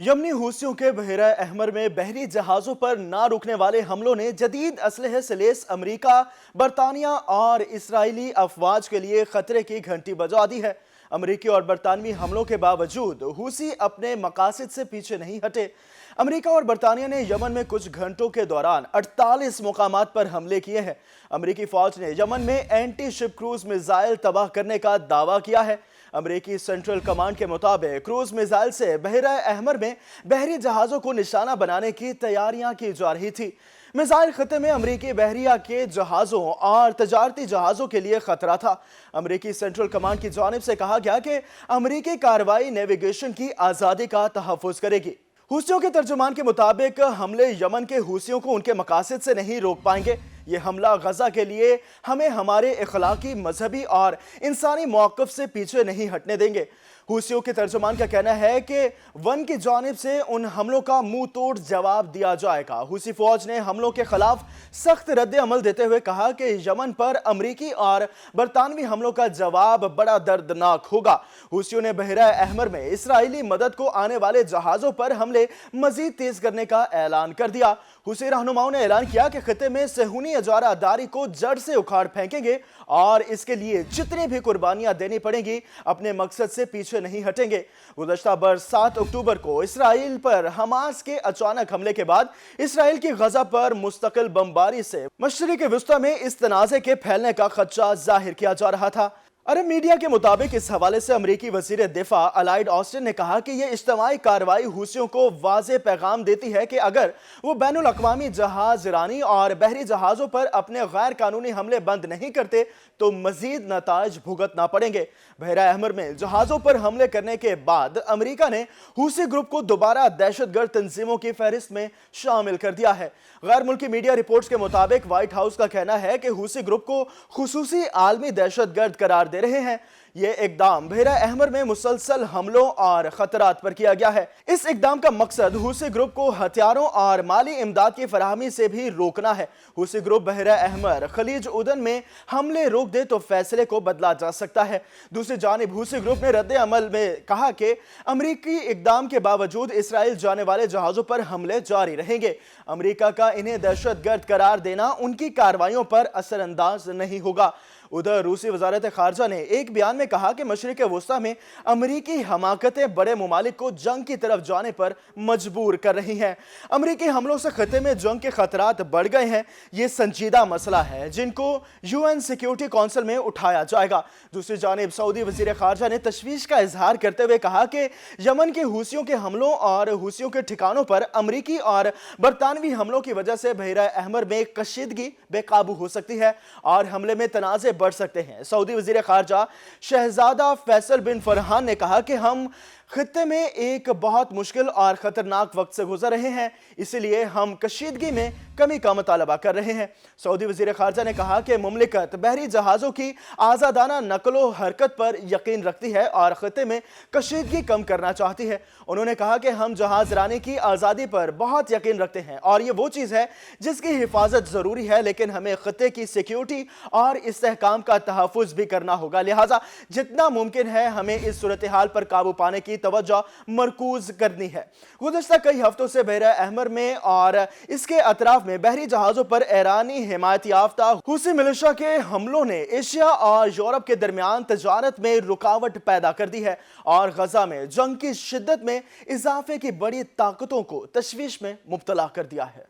यमनी हूसियों के बहरा अहमर में बहरी जहाजों पर ना रुकने वाले हमलों ने जदीद असलहे से लैस अमरीका, बरतानिया और इसराइली अफवाज के लिए खतरे की घंटी बजा दी है। अमरीकी और बरतानवी हमलों के बावजूद हूसी अपने मकासद से पीछे नहीं हटे। अमरीका और बरतानिया ने यमन में कुछ घंटों के दौरान 48 मुकामात पर हमले किए हैं। अमरीकी फौज ने यमन में एंटी शिप क्रूज मिसाइल तबाह करने का दावा किया है। अमरीकी सेंट्रल कमांड के मुताबिक क्रूज मिसाइल से बहरा अहमर में बहरी जहाजों को निशाना बनाने की तैयारियां की जा रही थी। मिसाइल खत्ते में अमरीकी बहरिया के जहाजों और तजारती जहाजों के लिए खतरा था। अमरीकी सेंट्रल कमांड की जानिब से कहा गया कि अमरीकी कार्रवाई नेविगेशन की आज़ादी का तहफ़्फ़ुज़ करेगी। हूसियों के तर्जुमान के मुताबिक हमले यमन के हूसियों को उनके मकासद से नहीं रोक पाएंगे। ये हमला गजा के लिए हमें हमारे इखलाकी, मजहबी और इंसानी मौक़िफ़ से पीछे नहीं हटने देंगे। हूसियों के तर्जुमान का कहना है कि वन की जानिब से उन हमलों का मुंह तोड़ जवाब दिया जाएगा। हूसी फौज ने हमलों के खिलाफ सख्त रद्द अमल देते हुए कहा कि यमन पर अमरीकी और बरतानवी हमलों का जवाब बड़ा दर्दनाक होगा। हूसियों ने बहरा अहमर में इसराइली मदद को आने वाले जहाजों पर हमले मजीद तेज करने का ऐलान कर दिया। हूसी रहनुमाओं ने ऐलान किया कि खित्ते में सेहूनी इजारादारी को जड़ से उखाड़ फेंकेंगे और इसके लिए जितनी भी कुर्बानियां देनी पड़ेंगी अपने मकसद से पीछे नहीं हटेंगे। गुज़श्ता बरस 7 अक्टूबर को इसराइल पर हमास के अचानक हमले के बाद इसराइल की गजा पर मुस्तकिल बमबारी से मशरिक़ वस्ता में इस तनाज़े के फैलने का खदशा जाहिर किया जा रहा था। अरब मीडिया के मुताबिक इस हवाले से अमरीकी वज़ीर दिफा अलाइड ऑस्टिन ने कहा कि यह इज्तिमाई कार्रवाई हूसियों को वाज़े पैगाम देती है कि अगर वो बैनुल अक़वामी जहाज रानी और बहरी जहाज़ों पर अपने गैर कानूनी हमले बंद नहीं करते तो मज़ीद नताइज भुगतना पड़ेंगे। बहरा अहमर में जहाज़ों पर हमले करने के बाद अमरीका ने हूसी ग्रुप को दोबारा दहशतगर्द तंजीमों की फहरिस्त में शामिल कर दिया है। गैर मुल्की मीडिया रिपोर्ट्स के मुताबिक व्हाइट हाउस का कहना है कि हूसी ग्रुप को खुसूसी आलमी दहशतगर्द करार दे रहे हैं। ये इकदाम बहरा अहमर में मुसलसल हमलों और खतरात पर किया गया है। इस इकदाम का मकसद हूसी ग्रुप को हथियारों और माली इमदाद की फराहमी से भी रोकना है। हूसी ग्रुप बहरा अहमर, खलीज उदन में हमले रोक दे तो फैसले को बदला जा सकता है। दूसरी जानिब हूसी ग्रुप ने रद्द अमल में कहा कि अमरीकी इकदाम के बावजूद इसराइल जाने वाले जहाजों पर हमले जारी रहेंगे। अमरीका का इन्हें दहशतगर्द करार देना उनकी कार्रवाइयों पर असरअंदाज नहीं होगा। उधर रूसी वजारत खारजा ने एक बयान में कहा कि मशरिक़ वस्ता में अमरीकी हमाकतें बड़े मुमालिक को जंग की तरफ जाने पर मजबूर कर रही हैं। अमरीकी हमलों से खत्ते में जंग के खतरात बढ़ गए हैं। ये संजीदा मसला है जिनको UN सिक्योरिटी काउंसिल में उठाया जाएगा। दूसरी जानिब सऊदी वज़ीर खारजा ने तशवीश का इजहार करते हुए कहा कि यमन के हूसियों के हमलों और हूसियों के ठिकानों पर अमरीकी और बरतानवी हमलों की वजह से बहरा अहमर में कशीदगी बेकाबू हो सकती है और हमले में तनाज़े बढ़ सकते हैं। सऊदी वज़ीर खारजा शहजादा फैसल बिन फरहान ने कहा कि हम खित्ते में एक बहुत मुश्किल और ख़तरनाक वक्त से गुजर रहे हैं, इसलिए हम कशीदगी में कमी का मुतालबा कर रहे हैं। सऊदी वज़ीर खारजा ने कहा कि मुमलिकत बहरी जहाज़ों की आज़ादाना नकलो हरकत पर यकीन रखती है और खित्ते में कशीदगी कम करना चाहती है। उन्होंने कहा कि हम जहाज़ रानी की आज़ादी पर बहुत यकीन रखते हैं और ये वो चीज़ है जिसकी हिफाजत ज़रूरी है, लेकिन हमें खित्ते की सिक्योरिटी और इस्तेहकाम का तहफ़्फ़ुज़ भी करना होगा। लिहाजा जितना मुमकिन है हमें इस सूरत हाल पर काबू पाने की तवज्जो मरकूज करनी है। गुज़श्ता कई हफ्तों से बहरा अहमर में और इसके अतराफ में बहरी जहाजों पर ईरानी हिमायत याफ्ता हूसी मिलिशिया के हमलों ने एशिया और यूरोप के दरमियान तजारत में रुकावट पैदा कर दी है और गजा में जंग की शिद्दत में इजाफे की बड़ी ताकतों को तशवीश में मुब्तला कर दिया है।